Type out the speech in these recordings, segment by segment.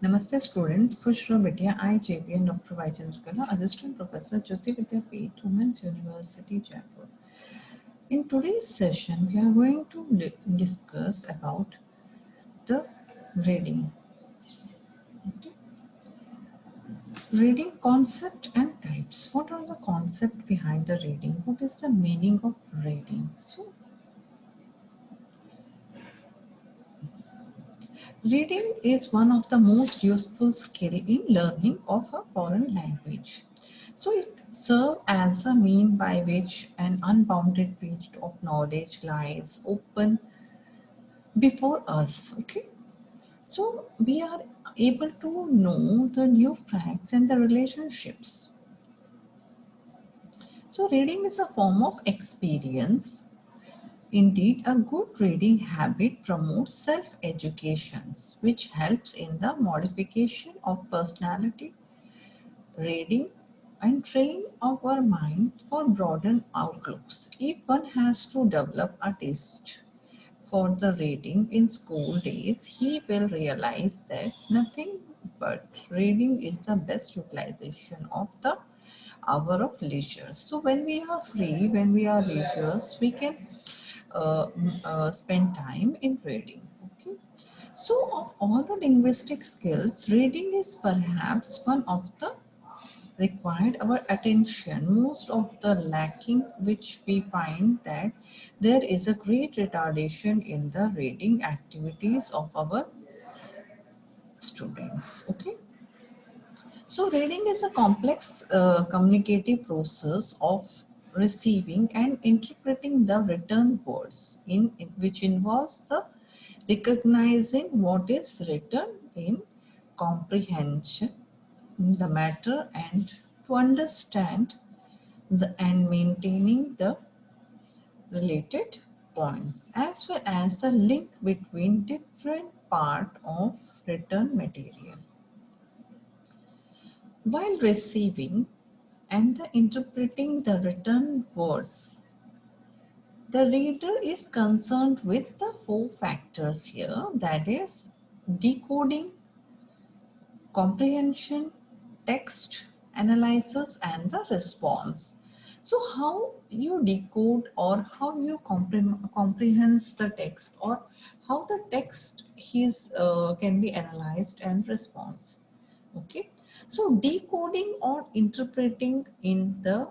Namaste students, Khushro Bidya, I JP and Dr. Chandrakala, Assistant Professor, Jyoti Vidyapeeth, Women's University, Jaipur. In today's session, we are going to discuss about the reading. Okay. Reading concept and types. What are the concept behind the reading? What is the meaning of reading? So, reading is one of the most useful skill in learning of a foreign language. So it serves as a mean by which an unbounded field of knowledge lies open before us. Okay. So we are able to know the new facts and the relationships. So reading is a form of experience. Indeed, a good reading habit promotes self-education, which helps in the modification of personality, reading, and train our mind for broadened outlooks. If one has to develop a taste for the reading in school days, he will realize that nothing but reading is the best utilization of the hour of leisure. So when we are free, when we are leisure, we can spend time in reading. Okay. So of all the linguistic skills, reading is perhaps one of the required our attention most of the lacking, which we find that there is a great retardation in the reading activities of our students. Okay. So reading is a complex communicative process of receiving and interpreting the written words in which involves the recognizing what is written in comprehension the matter and to understand and maintaining the related points as well as the link between different part of written material. While receiving and the interpreting the written words, the reader is concerned with the four factors here, that is decoding, comprehension, text analysis, and the response. So how you decode or how you comprehends the text or how the text is can be analyzed and response. Okay, so decoding or interpreting in the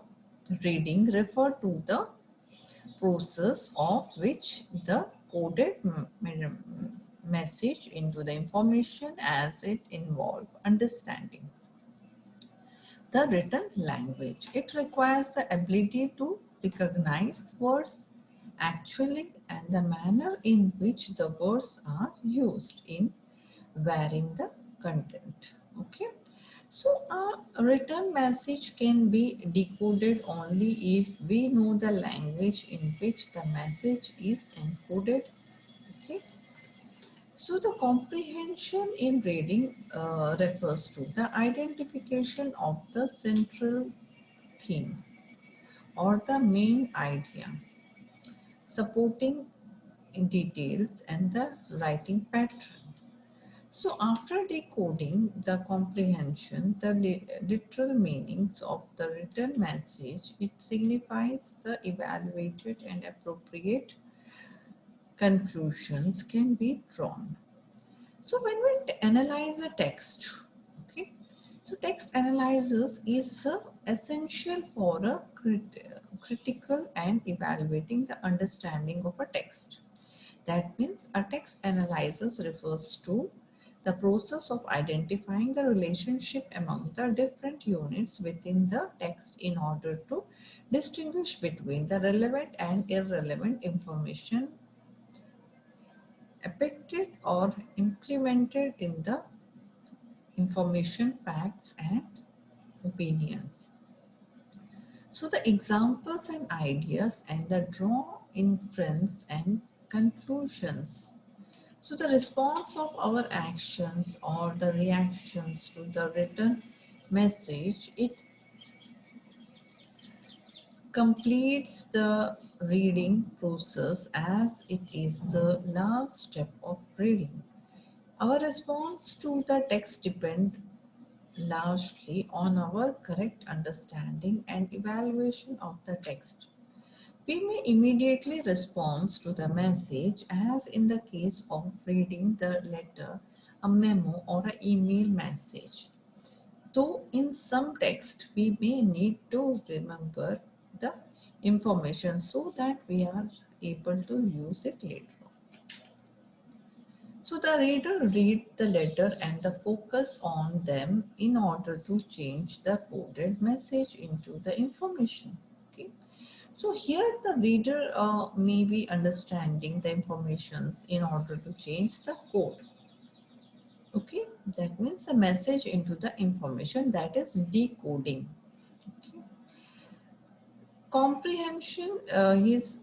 reading refer to the process of which the coded message into the information as it involve understanding the written language. It requires the ability to recognize words actually and the manner in which the words are used in varying the content. Okay. So a written message can be decoded only if we know the language in which the message is encoded. Okay. So the comprehension in reading refers to the identification of the central theme or the main idea, supporting in details and the writing pattern. So after decoding the comprehension, the literal meanings of the written message, it signifies the evaluated and appropriate conclusions can be drawn. So when we analyze a text, okay, so text analysis is essential for a critical and evaluating the understanding of a text. That means a text analysis refers to the process of identifying the relationship among the different units within the text in order to distinguish between the relevant and irrelevant information affected or implemented in the information, facts, and opinions. So the examples and ideas and the draw inference and conclusions. So the response of our actions or the reactions to the written message, it completes the reading process as it is the last step of reading. Our response to the text depends largely on our correct understanding and evaluation of the text. We may immediately respond to the message, as in the case of reading the letter, a memo, or an email message. Though in some text we may need to remember the information so that we are able to use it later. So the reader read the letter and the focus on them in order to change the coded message into the information. Okay. So here the reader may be understanding the informations in order to change the code. Okay, that means the message into the information, that is decoding. Okay. Comprehension is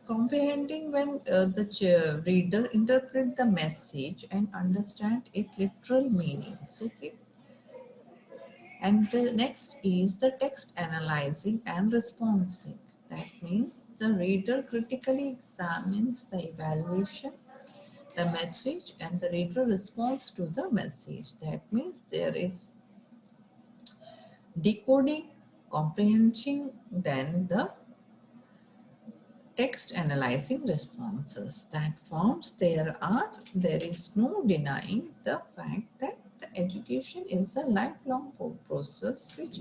comprehending when the reader interpret the message and understand its literal meanings. Okay. And the next is the text analyzing and responding. That means the reader critically examines the evaluation, the message, and the reader responds to the message. That means there is decoding, comprehension, then the text analyzing responses. That forms there is no denying the fact that the education is a lifelong process which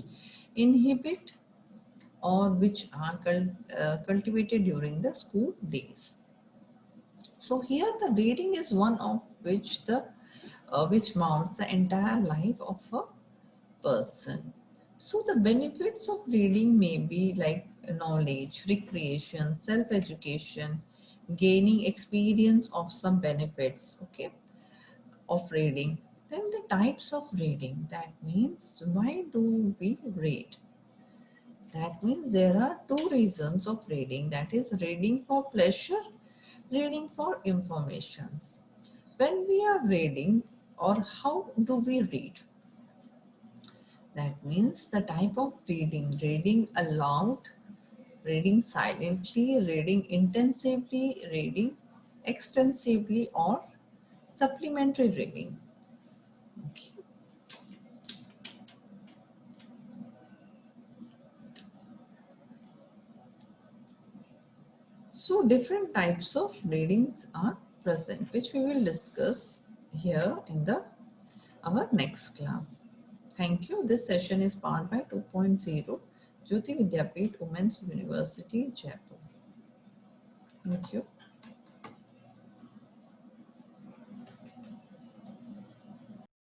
inhibit or which are cultivated during the school days. So here the reading is one of which mounts the entire life of a person. So the benefits of reading may be like knowledge, recreation, self-education, gaining experience of some benefits, okay, of reading. Then the types of reading, that means why do we read? That means there are two reasons of reading, that is reading for pleasure, reading for informations. When we are reading, or how do we read? That means the type of reading, reading aloud, reading silently, reading intensively, reading extensively, or supplementary reading. Okay. So different types of readings are present, which we will discuss here in our next class. Thank you. This session is powered by 2.0 Jyoti Vidyapeeth Women's University, Jaipur. Thank you.